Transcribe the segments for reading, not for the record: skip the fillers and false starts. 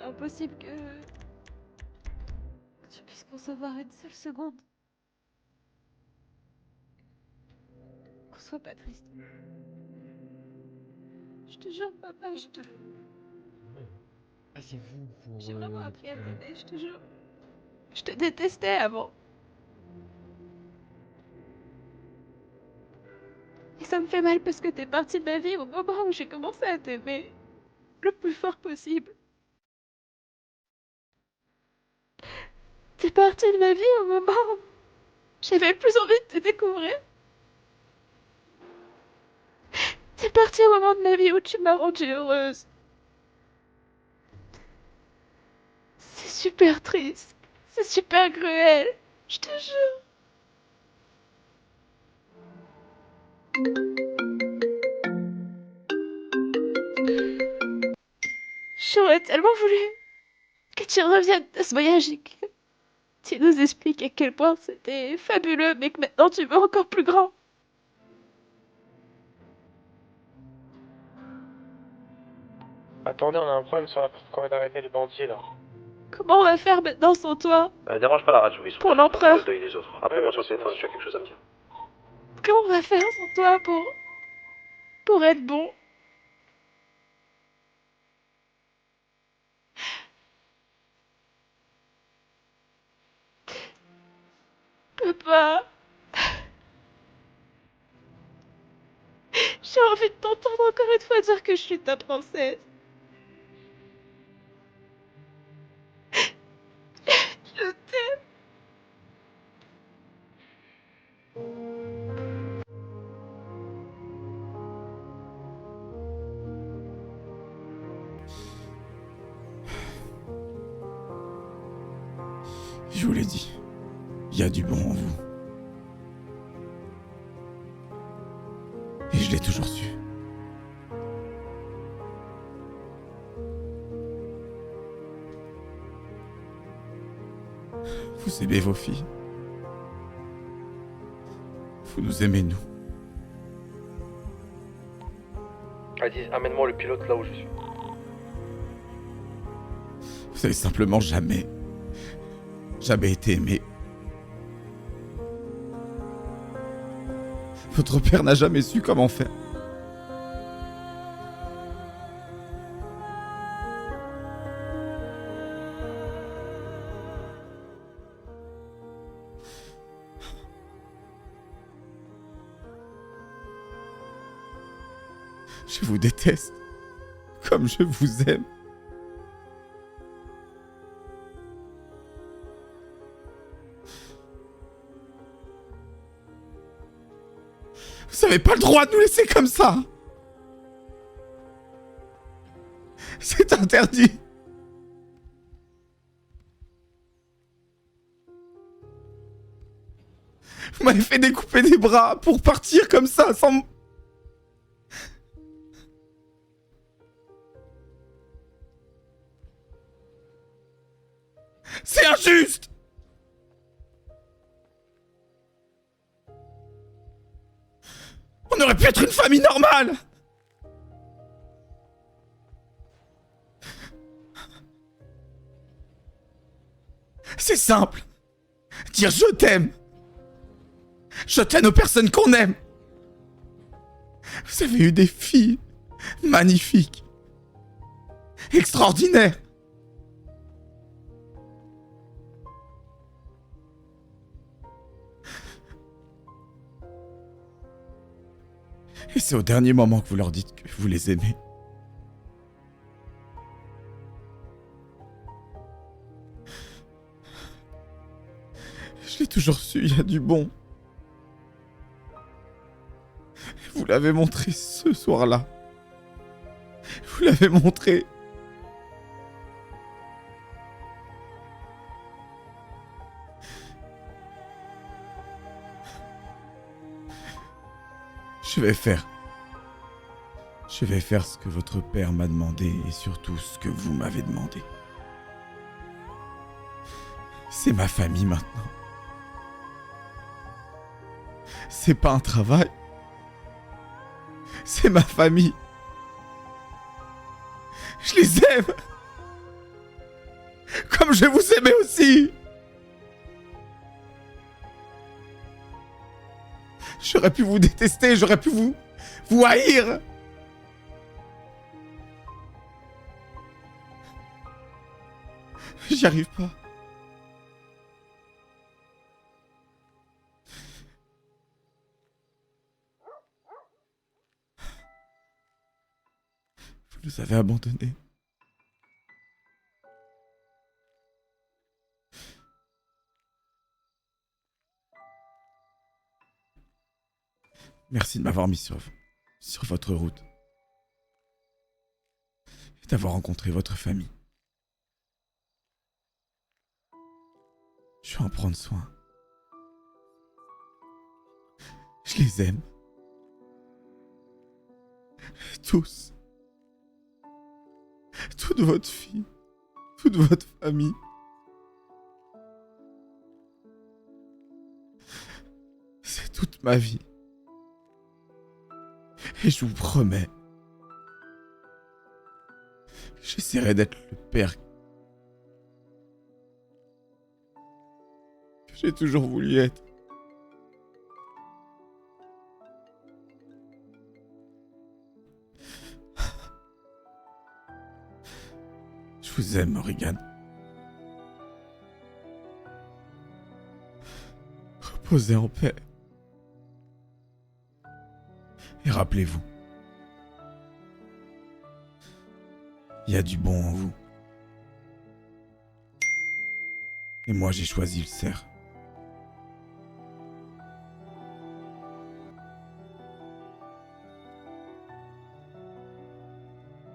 impossible que je puisse concevoir une seule seconde. Qu'on soit pas triste. Je te jure, papa, Asseyez-vous pour... j'ai vraiment appris à t'aimer, je te jure. Je te détestais avant. Et ça me fait mal parce que t'es partie de ma vie au moment où j'ai commencé à t'aimer. Le plus fort possible. T'es partie de ma vie au moment où j'avais le plus envie de te découvrir. T'es partie au moment de ma vie où tu m'as rendue heureuse. C'est super triste. C'est super cruel. Je te jure. J'aurais tellement voulu que tu reviennes de ce voyage et que tu nous expliques à quel point c'était fabuleux, mais que maintenant tu veux encore plus grand. Attendez, on a un problème sur la porte qu'on vient d'arrêter les bandits là. Comment on va faire maintenant sans toi? Dérange pas la radio, ils sont Pour l'empereur. le deuil des autres. Après, moi sur le téléphone, tu as quelque chose à me dire. Comment on va faire sans toi pour être bon? Papa. J'ai envie de t'entendre encore une fois dire que je suis ta princesse. Je t'aime. Je vous l'ai dit, il y a du bon en vous. Et je l'ai toujours su. Vous aimez vos filles. Vous nous aimez, nous. Vas-y, amène-moi le pilote là où je suis. Vous avez simplement jamais été aimé. Votre père n'a jamais su comment faire. Je vous déteste, comme je vous aime. Vous n'avez pas le droit de nous laisser comme ça. C'est interdit. Vous m'avez fait découper des bras pour partir comme ça, sans... C'est injuste. On aurait pu être une famille normale. C'est simple. Dire je t'aime. Je t'aime aux personnes qu'on aime. Vous avez eu des filles magnifiques. Extraordinaires. Et c'est au dernier moment que vous leur dites que vous les aimez. Je l'ai toujours su, il y a du bon. Vous l'avez montré ce soir-là. Vous l'avez montré. Je vais faire ce que votre père m'a demandé et surtout ce que vous m'avez demandé. C'est ma famille maintenant. C'est pas un travail. C'est ma famille. Je les aime. comme je vous aimais aussi. J'aurais pu vous détester, j'aurais pu vous haïr. J'y arrive pas. Vous nous avez abandonnés. Merci de m'avoir mis sur votre route. Et d'avoir rencontré votre famille. Je vais en prendre soin. Je les aime. Tous. Toute votre fille. Toute votre famille. C'est toute ma vie. Et je vous promets, j'essaierai d'être le père que j'ai toujours voulu être. Je vous aime, Morrigan. Reposez en paix. Et rappelez-vous, il y a du bon en vous. Et moi, j'ai choisi le cerf.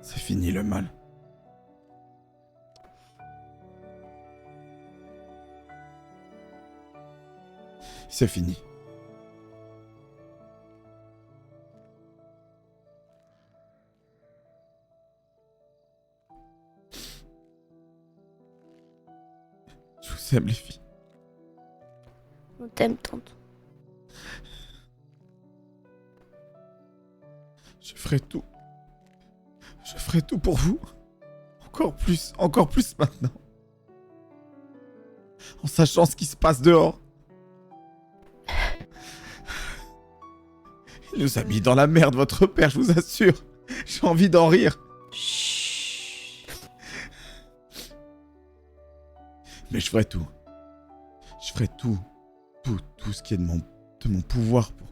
C'est fini le mal. C'est fini. Je vous aime, les filles. On t'aime, tante. Je ferai tout. Je ferai tout pour vous. Encore plus maintenant. En sachant ce qui se passe dehors. Il nous a mis dans la merde, votre père, je vous assure. J'ai envie d'en rire. Chut. Mais je ferai tout. Je ferai tout ce qui est de mon pouvoir pour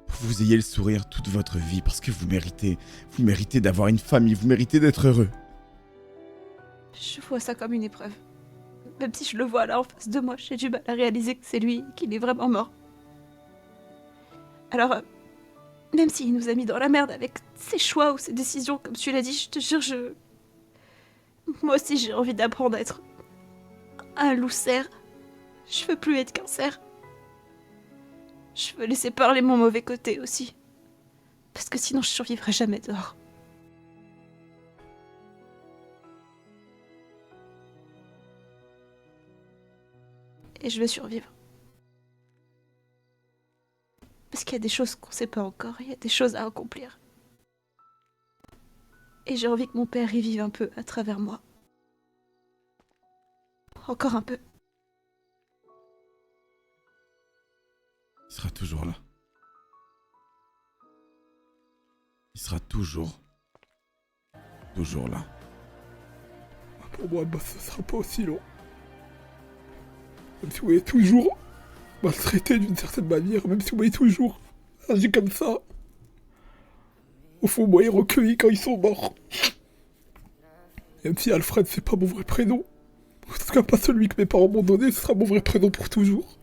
que vous ayez le sourire toute votre vie, parce que vous méritez d'avoir une famille, vous méritez d'être heureux. Je vois ça comme une épreuve. Même si je le vois là en face de moi, j'ai du mal à réaliser que c'est lui, qu'il est vraiment mort. Alors, même s'il nous a mis dans la merde avec ses choix ou ses décisions, comme tu l'as dit, je te jure, moi aussi j'ai envie d'apprendre à être un loup-cerf. Je veux plus être qu'un cerf. Je veux laisser parler mon mauvais côté aussi. Parce que sinon je survivrai jamais dehors. Et je vais survivre. Parce qu'il y a des choses qu'on sait pas encore, il y a des choses à accomplir. Et j'ai envie que mon père y vive un peu à travers moi. Encore un peu. Il sera toujours là. Il sera toujours là. Pour moi, bah, ce sera pas aussi long. Même si vous voyez toujours maltraité d'une certaine manière, même si vous voyez toujours agi comme ça. Au fond, moi, ils recueillis quand ils sont morts. Même si Alfred, c'est pas mon vrai prénom. En tout cas, pas celui que mes parents m'ont donné, ce sera mon vrai prénom pour toujours.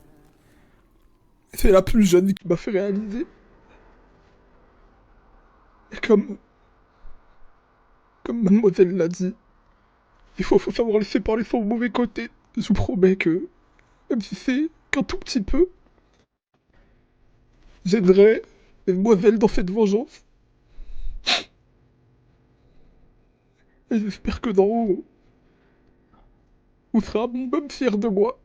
Et c'est la plus jeune qui m'a fait réaliser. Et comme mademoiselle l'a dit, il faut savoir laisser parler son mauvais côté. Je vous promets que, même si c'est qu'un tout petit peu, j'aiderai mademoiselle dans cette vengeance. Et j'espère que d'en haut, vous serez un minimum fier de moi.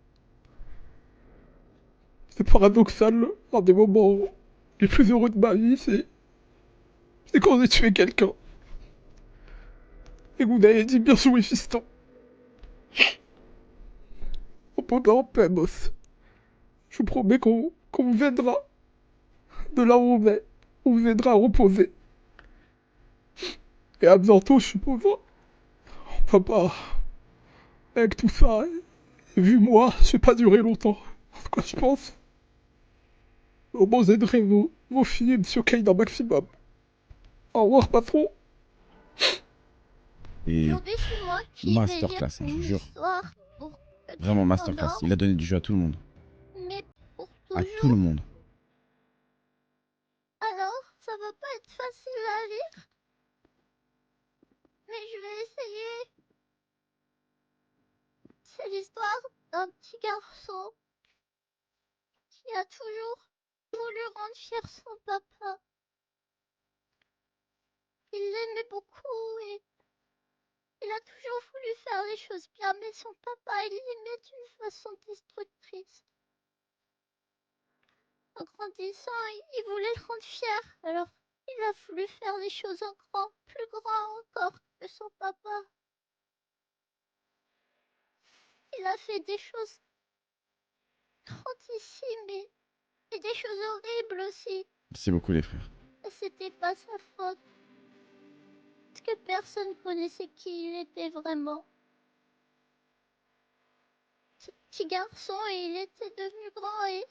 C'est paradoxal, un des moments les plus heureux de ma vie, c'est quand j'ai tué quelqu'un. Et vous avez dit bien joué, fiston. Reposez en paix, boss. Je vous promets qu'on vous aidera. De là où on est, on vous aidera à reposer. Et à bientôt, je suppose. On va pas... Avec tout ça, vu moi, je vais pas durer longtemps. En tout cas, je pense. Au moins, vous aiderez vos filles et Monsieur Kane un maximum. Au revoir, patron. Et Aujourd'hui, c'est moi qui masterclass, vais hein, je vous lire jure. une histoire pour que tu Vraiment masterclass. t'endormes, Il a donné du jeu à tout le monde. mais pour À tout le toujours. monde. Alors, ça va pas être facile à lire, mais je vais essayer. C'est l'histoire d'un petit garçon qui a toujours voulu rendre fier son papa. Il l'aimait beaucoup et il a toujours voulu faire les choses bien, mais son papa, il l'aimait d'une façon destructrice. En grandissant, il voulait le rendre fier, alors il a voulu faire les choses en grand, plus grand encore que son papa. Il a fait des choses grandissimes et des choses horribles aussi. Merci beaucoup les frères. Et c'était pas sa faute. Parce que personne connaissait qui il était vraiment. Ce petit garçon, il était devenu grand et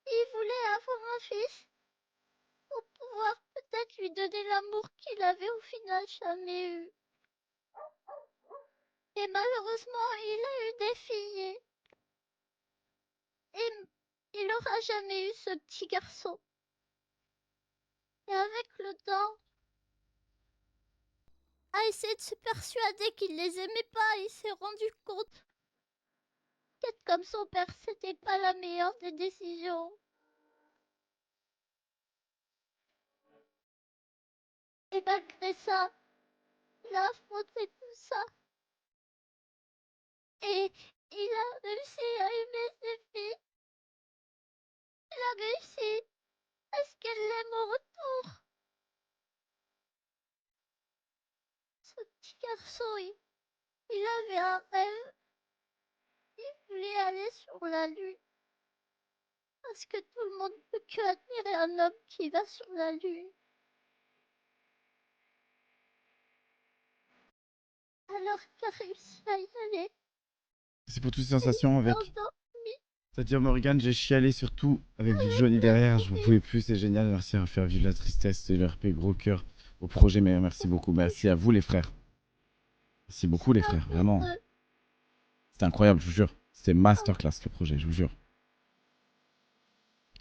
il voulait avoir un fils pour pouvoir peut-être lui donner l'amour qu'il avait au final jamais eu. Et malheureusement, il a eu des filles et il n'aura jamais eu ce petit garçon. Et avec le temps, a essayé de se persuader qu'il les aimait pas, il s'est rendu compte qu'être comme son père, c'était pas la meilleure des décisions. Et malgré ça, il a affronté tout ça. Et il a réussi à aimer ses filles. Il a réussi à ce qu'elle l'aime au retour. Ce petit garçon, il avait un rêve. Il voulait aller sur la lune. Parce que tout le monde ne peut que admirer un homme qui va sur la lune. Alors qu'il a réussi à y aller. C'est pour toutes ces sensations avec. Endormi. C'est-à-dire Morgane, j'ai chialé surtout avec du Johnny derrière, je vous pouvais plus, c'est génial, merci à faire vivre la tristesse, c'est le RP, gros cœur au projet, mais merci beaucoup, merci à vous les frères. Merci beaucoup les frères, vraiment. C'était incroyable, je vous jure. C'était masterclass le projet, je vous jure.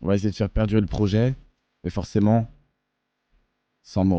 On va essayer de faire perdurer le projet, mais forcément, sans Morgane.